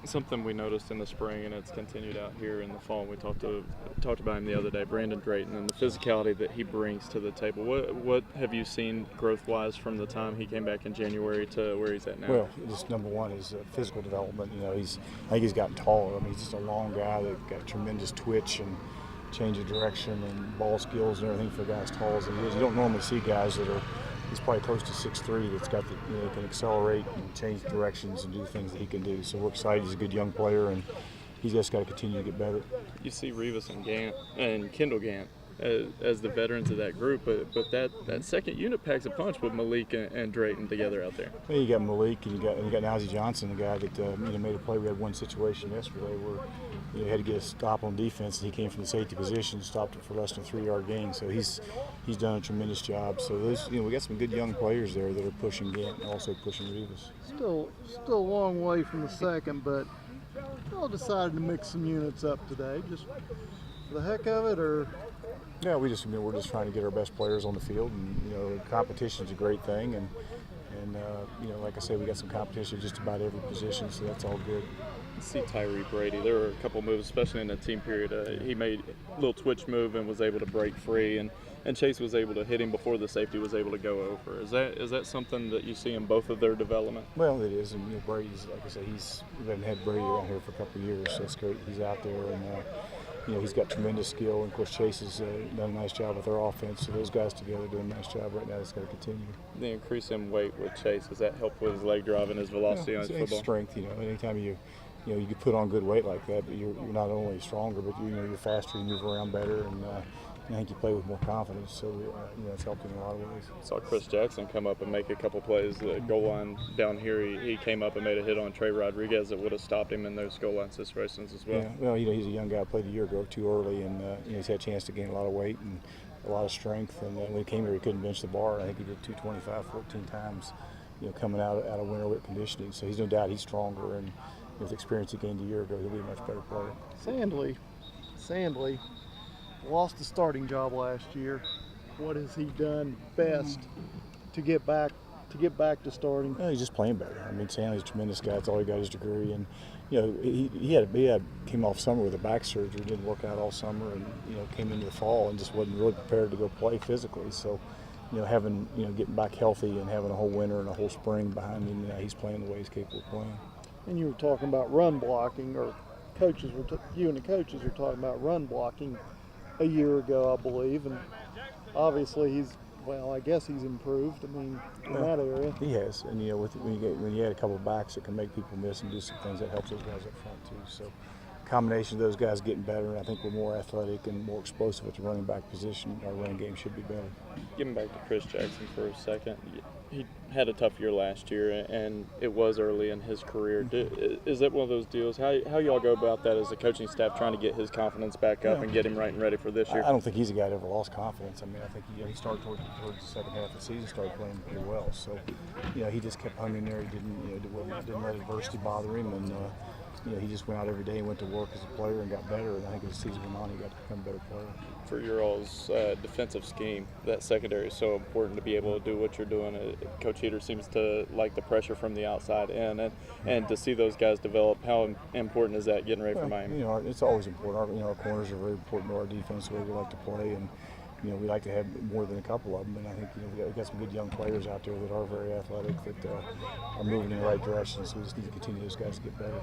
Something we noticed in the spring, and it's continued out here in the fall. We talked about him the other day, Brandon Drayton, and the physicality that he brings to the table. What have you seen growth-wise from the time he came back in January to where he's at now? Well, just number one is physical development. I think he's gotten taller. I mean, he's just a long guy that got tremendous twitch and change of direction and ball skills and everything for a guy as tall as he is. You don't normally see guys that are. He's probably close to 6'3", that's got can accelerate and change directions and do things that he can do. So we're excited. He's a good young player, and he's just got to continue to get better. You see Rivas and Gant and Kendall Gant as the veterans of that group, but that second unit packs a punch with Malik and Drayton together out there. Well, you got Malik and you got Nazi Johnson, the guy that made a play. We had one situation yesterday where had to get a stop on defense, and he came from the safety position, stopped it for less than a 3-yard gain. So he's done a tremendous job. So those we got some good young players there that are pushing Gant and also pushing Rivas. Still a long way from the second, but y'all decided to mix some units up today, just for the heck of it, or? Yeah, we're just trying to get our best players on the field, and competition is a great thing, and like I said, we got some competition just about every position, so that's all good. See Tyree Brady. There were a couple moves, especially in the team period. He made a little twitch move and was able to break free, and Chase was able to hit him before the safety was able to go over. Is that something that you see in both of their development? Well, it is, and Brady's, like I said, we haven't had Brady around here for a couple of years, so it's great he's out there, and he's got tremendous skill, and of course Chase has done a nice job with their offense, so those guys together doing a nice job right now. It's got to continue. The increase in weight with Chase, does that help with his leg drive and his velocity on his football? Strength, anytime you can put on good weight like that, but you're not only stronger, but you're faster, you move around better, and I think you play with more confidence. So it's helped in a lot of ways. Saw Chris Jackson come up and make a couple plays. The goal line down here, he came up and made a hit on Trey Rodriguez that would have stopped him in those goal line situations as well. Yeah, well, he's a young guy, played a year ago too early, and he's had a chance to gain a lot of weight and a lot of strength. And when he came here, he couldn't bench the bar. I think he did 225 14 times, coming out of winter weight conditioning. So he's no doubt he's stronger, and with the experience he gained a year ago, he'll be a much better player. Sandley lost the starting job last year. What has he done best to get back to starting? Well, he's just playing better. I mean, Sandley's a tremendous guy. That's all he got his degree, and he came off summer with a back surgery, didn't work out all summer, and came into the fall and just wasn't really prepared to go play physically. So, getting back healthy and having a whole winter and a whole spring behind him, he's playing the way he's capable of playing. And you were talking about run blocking, or you and the coaches were talking about run blocking a year ago, I believe, and obviously I guess he's improved. I mean, in that area. He has, and when you add a couple of backs that can make people miss and do some things, that helps those guys up front too. So, combination of those guys getting better, and I think we're more athletic and more explosive at the running back position. Our running game should be better. Getting back to Chris Jackson for a second, he had a tough year last year, and it was early in his career. Is that one of those deals? How y'all go about that as a coaching staff, trying to get his confidence back up and get him right and ready for this year? I don't think he's a guy that ever lost confidence. I mean, I think he started towards the second half of the season, started playing pretty well. So, he just kept hung in there. He didn't let adversity bother him, and he just went out every day and went to work as a player and got better. And I think as the season went on, he got to become a better player. For your all's defensive scheme, that secondary is so important to be able to do what you're doing. Coach Heater seems to like the pressure from the outside in, and to see those guys develop. How important is that getting ready for Miami? It's always important. Our corners are very important to our defense, the way we like to play, and we like to have more than a couple of them. And I think we got some good young players out there that are very athletic, that are moving in the right direction. So we just need to continue those guys to get better.